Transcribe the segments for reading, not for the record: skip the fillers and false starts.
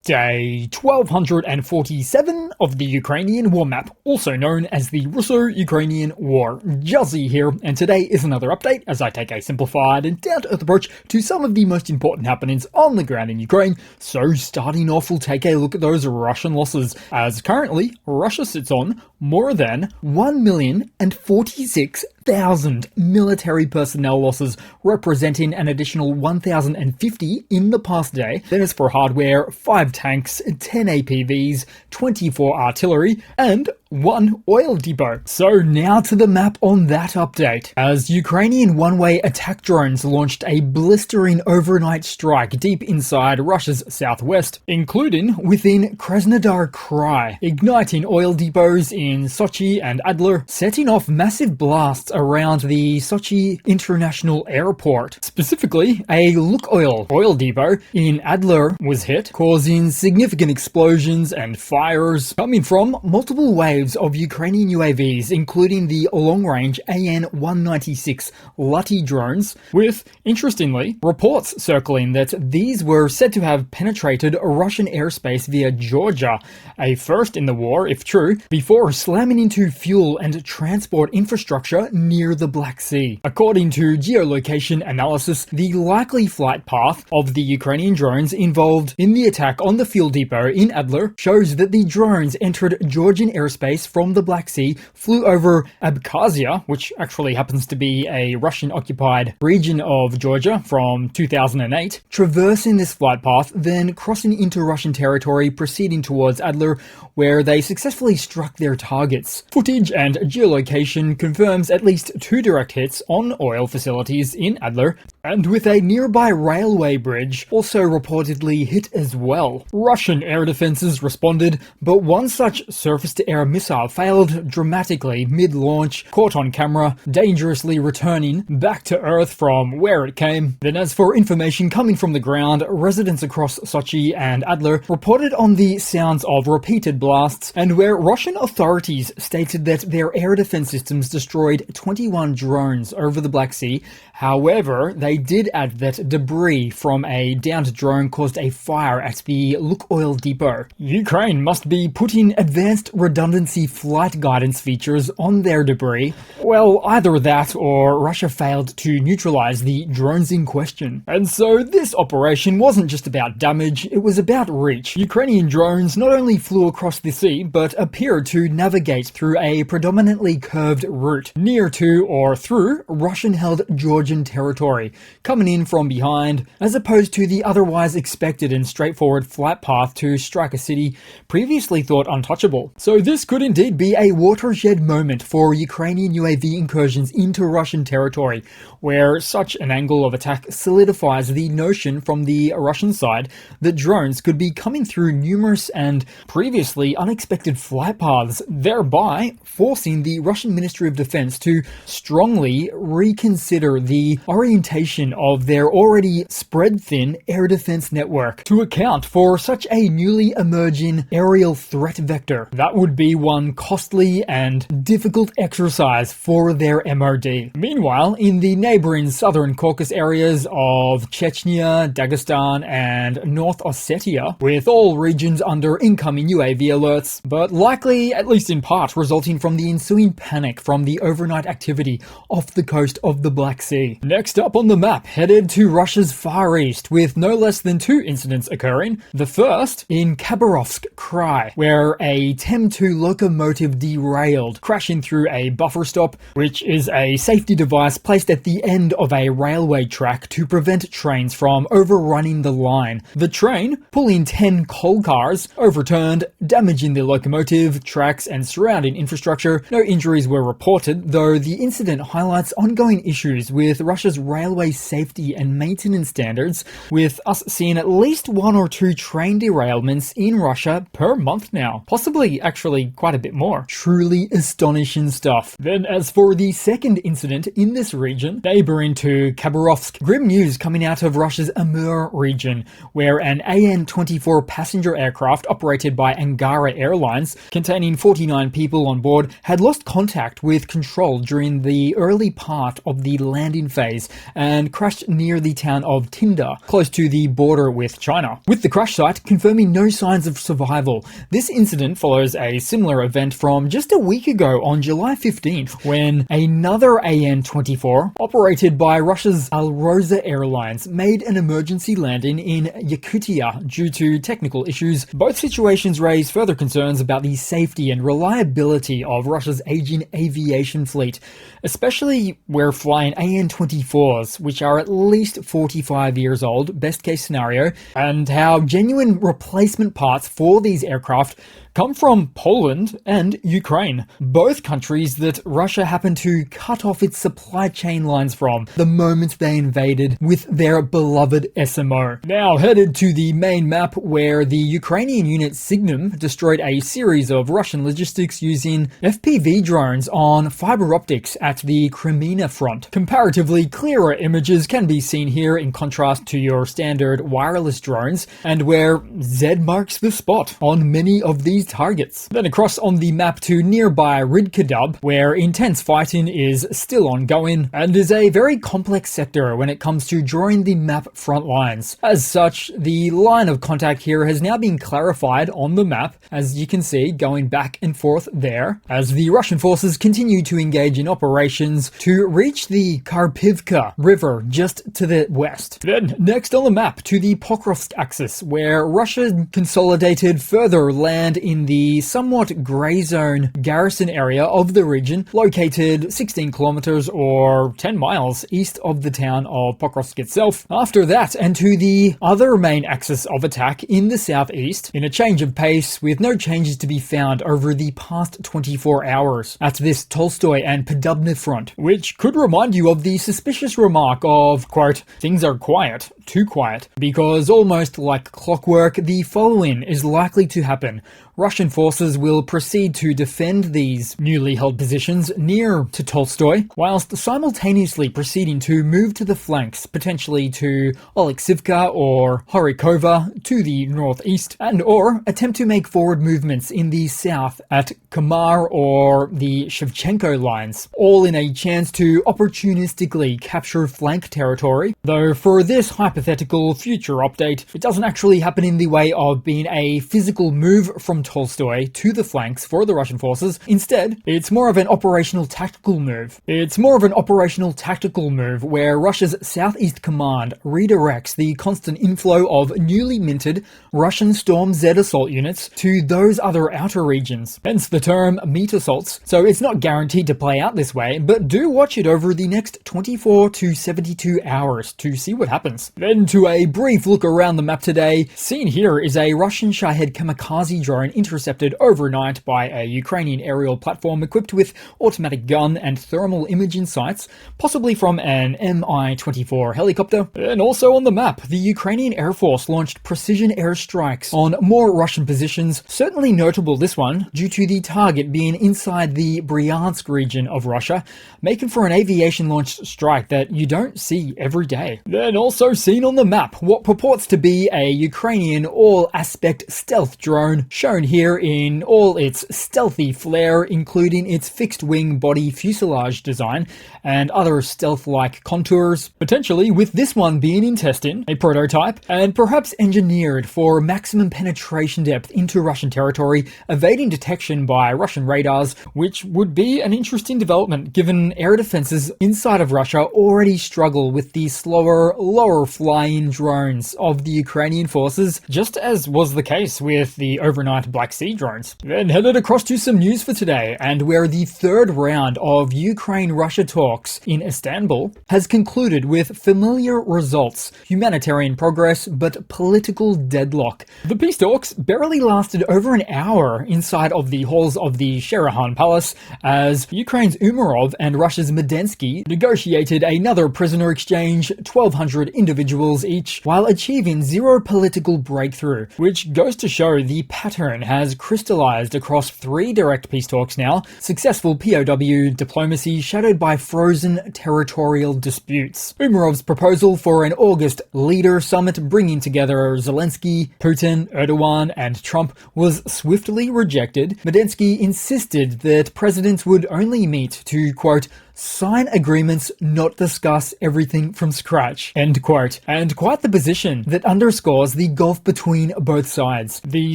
Day 1247 of the Ukrainian War Map, also known as the Russo-Ukrainian War. Juzzie here, and today is another update as I take a simplified and down-to-earth approach to some of the most important happenings on the ground in Ukraine. So starting off, we'll take a look at those Russian losses, as currently Russia sits on more than 1,046,000 military personnel losses, representing an additional 1,050 in the past day. Then as for hardware, 5 tanks, 10 APVs, 24 artillery, and 1 oil depot. So now to the map on that update. As Ukrainian one-way attack drones launched a blistering overnight strike deep inside Russia's southwest, including within Krasnodar Krai, igniting oil depots in Sochi and Adler, setting off massive blasts around the Sochi International Airport. Specifically, a Lukoil oil depot in Adler was hit, causing significant explosions and fires coming from multiple waves of Ukrainian UAVs, including the long-range AN-196 Lati drones, with, interestingly, reports circling that these were said to have penetrated Russian airspace via Georgia, a first in the war, if true, before slamming into fuel and transport infrastructure near the Black Sea. According to geolocation analysis, the likely flight path of the Ukrainian drones involved in the attack on the fuel depot in Adler shows that the drones entered Georgian airspace from the Black Sea, flew over Abkhazia, which actually happens to be a Russian-occupied region of Georgia from 2008, traversing this flight path, then crossing into Russian territory, proceeding towards Adler, where they successfully struck their targets. Footage and geolocation confirms at least 2 direct hits on oil facilities in Adler, and with a nearby railway bridge also reportedly hit as well. Russian air defenses responded, but one such surface-to-air missile failed dramatically mid-launch, caught on camera, dangerously returning back to Earth from where it came. Then as for information coming from the ground, residents across Sochi and Adler reported on the sounds of repeated blasts, and where Russian authorities stated that their air defense systems destroyed 21 drones over the Black Sea. However, they did add that debris from a downed drone caused a fire at the Lukoil depot. Ukraine must be putting advanced redundancy flight guidance features on their debris. Well, either that or Russia failed to neutralize the drones in question. And so this operation wasn't just about damage, it was about reach. Ukrainian drones not only flew across the sea, but appeared to navigate through a predominantly curved route, near to or through Russian-held Georgian territory, coming in from behind, as opposed to the otherwise expected and straightforward flight path to strike a city previously thought untouchable. So this could indeed be a watershed moment for Ukrainian UAV incursions into Russian territory, where such an angle of attack solidifies the notion from the Russian side that drones could be coming through numerous and previously unexpected flight paths, thereby forcing the Russian Ministry of Defense to strongly reconsider the orientation of their already spread-thin air defense network to account for such a newly emerging aerial threat vector. That would be one costly and difficult exercise for their MOD. Meanwhile, in the neighboring southern Caucasus areas of Chechnya, Dagestan, and North Ossetia, with all regions under incoming UAV alerts, but likely, at least in part, resulting from the ensuing panic from the overnight activity off the coast of the Black Sea. Next up on the map, headed to Russia's Far East, with no less than 2 incidents occurring. The first in Khabarovsk Krai, where a TEM-2 locomotive derailed, crashing through a buffer stop, which is a safety device placed at the end of a railway track to prevent trains from overrunning the line. The train, pulling 10 coal cars, overturned, damaging the locomotive, tracks, and surrounding infrastructure. No injuries were reported, though the incident highlights ongoing issues with Russia's railway safety and maintenance standards, with us seeing at least 1 or 2 train derailments in Russia per month now. Possibly actually quite a bit more. Truly astonishing stuff. Then as for the second incident in this region, neighboring to Khabarovsk, grim news coming out of Russia's Amur region, where an AN-24 passenger aircraft operated by Angara Airlines, containing 49 people on board, had lost contact with control during the early part of the landing phase, and and crashed near the town of Tinder, close to the border with China, with the crash site confirming no signs of survival. This incident follows a similar event from just a week ago on July 15th, when another AN-24, operated by Russia's Alrosa Airlines, made an emergency landing in Yakutia due to technical issues. Both situations raise further concerns about the safety and reliability of Russia's aging aviation fleet, especially where flying AN-24s, which are at least 45 years old, best case scenario, and how genuine replacement parts for these aircraft come from Poland and Ukraine, both countries that Russia happened to cut off its supply chain lines from the moment they invaded with their beloved SMO. Now headed to the main map, where the Ukrainian unit Signum destroyed a series of Russian logistics using FPV drones on fiber optics at the Crimea front. Comparatively clearer images can be seen here in contrast to your standard wireless drones, and where Z marks the spot on many of these targets. Then across on the map to nearby Ridkadub, where intense fighting is still ongoing and is a very complex sector when it comes to drawing the map front lines. As such, the line of contact here has now been clarified on the map, as you can see going back and forth there, as the Russian forces continue to engage in operations to reach the Karpivka River just to the west. Then next on the map to the Pokrovsk axis, where Russia consolidated further land in the somewhat grey zone garrison area of the region, located 16 kilometers or 10 miles east of the town of Pokrovsk itself. After that, and to the other main axis of attack in the southeast, in a change of pace with no changes to be found over the past 24 hours at this Tolstoy and Podubny front, which could remind you of the suspicious remark of, quote, "things are quiet, too quiet," because almost like clockwork, the following is likely to happen. Russian forces will proceed to defend these newly held positions near to Tolstoy, whilst simultaneously proceeding to move to the flanks, potentially to Oleksivka or Horikova to the northeast, and or attempt to make forward movements in the south at Kamar or the Shevchenko lines, all in a chance to opportunistically capture flank territory. Though for this hypothetical future update, it doesn't actually happen in the way of being a physical move from Tolstoy to the flanks for the Russian forces. Instead, it's more of an operational tactical move. It's more of an operational tactical move where Russia's Southeast Command redirects the constant inflow of newly minted Russian Storm Z assault units to those other outer regions, hence the term meat assaults. So it's not guaranteed to play out this way, but do watch it over the next 24 to 72 hours to see what happens. Then to a brief look around the map today, seen here is a Russian Shahed kamikaze drone intercepted overnight by a Ukrainian aerial platform equipped with automatic gun and thermal imaging sights, possibly from an Mi-24 helicopter. And also on the map, the Ukrainian Air Force launched precision airstrikes on more Russian positions, certainly notable this one, due to the target being inside the Bryansk region of Russia, making for an aviation-launched strike that you don't see every day. Then also seen on the map, what purports to be a Ukrainian all-aspect stealth drone, shown here in all its stealthy flair, including its fixed-wing body fuselage design and other stealth-like contours, potentially with this one being in testing, a prototype, and perhaps engineered for maximum penetration depth into Russian territory, evading detection by Russian radars, which would be an interesting development given air defenses inside of Russia already struggle with the slower, lower-flying drones of the Ukrainian forces, just as was the case with the overnight Black Sea drones. Then headed across to some news for today, and where the third round of Ukraine-Russia talks in Istanbul has concluded with familiar results, humanitarian progress, but political deadlock. The peace talks barely lasted over an hour inside of the halls of the Sherahan Palace, as Ukraine's Umarov and Russia's Medensky negotiated another prisoner exchange, 1,200 individuals each, while achieving zero political breakthrough, which goes to show the pattern has crystallized across 3 direct peace talks now, successful POW diplomacy shadowed by frozen territorial disputes. Umarov's proposal for an August leader summit bringing together Zelensky, Putin, Erdogan, and Trump was swiftly rejected. Medensky insisted that presidents would only meet to, quote, sign agreements, not discuss everything from scratch. End quote. And quite the position that underscores the gulf between both sides. The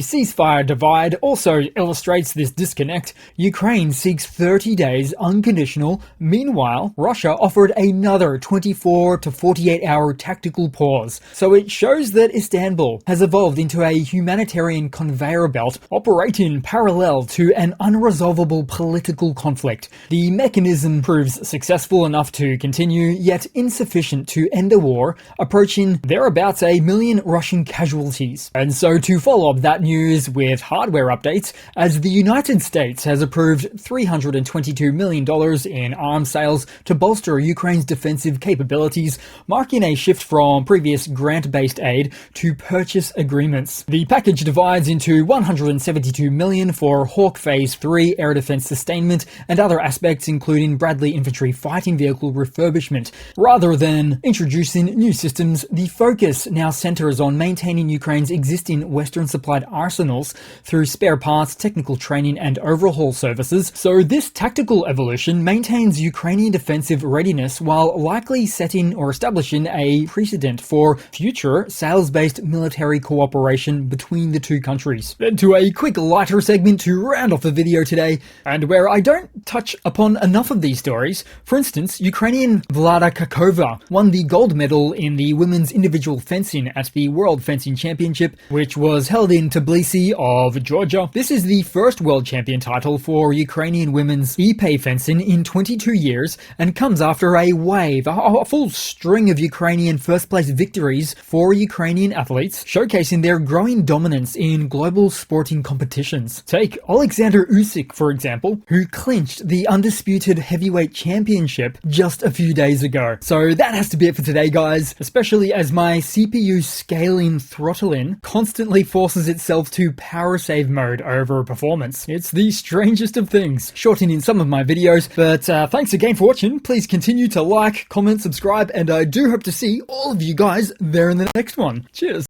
ceasefire divide also illustrates this disconnect. Ukraine seeks 30 days unconditional. Meanwhile, Russia offered another 24 to 48 hour tactical pause. So it shows that Istanbul has evolved into a humanitarian conveyor belt operating parallel to an unresolvable political conflict. The mechanism proves successful enough to continue, yet insufficient to end a war, approaching thereabouts 1 million Russian casualties. And so to follow up that news with hardware updates, as the United States has approved $322 million in arms sales to bolster Ukraine's defensive capabilities, marking a shift from previous grant-based aid to purchase agreements. The package divides into $172 million for Hawk Phase 3 air defense sustainment and other aspects including Bradley infantry fighting vehicle refurbishment. Rather than introducing new systems, the focus now centers on maintaining Ukraine's existing Western supplied arsenals through spare parts, technical training and overhaul services. So this tactical evolution maintains Ukrainian defensive readiness while likely setting or establishing a precedent for future sales-based military cooperation between the two countries. Then to a quick lighter segment to round off the video today, and where I don't touch upon enough of these stories. For instance, Ukrainian Vlada Kakova won the gold medal in the women's individual fencing at the World Fencing Championship, which was held in Tbilisi of Georgia. This is the first world champion title for Ukrainian women's epee fencing in 22 years and comes after a wave, a full string of Ukrainian first-place victories for Ukrainian athletes, showcasing their growing dominance in global sporting competitions. Take Alexander Usyk, for example, who clinched the undisputed heavyweight championship just a few days ago. So that has to be it for today, guys, especially as my CPU scaling throttling constantly forces itself to power save mode over performance. It's the strangest of things, shortening some of my videos, but thanks again for watching. Please continue to like, comment, subscribe, and I do hope to see all of you guys there in the next one. Cheers!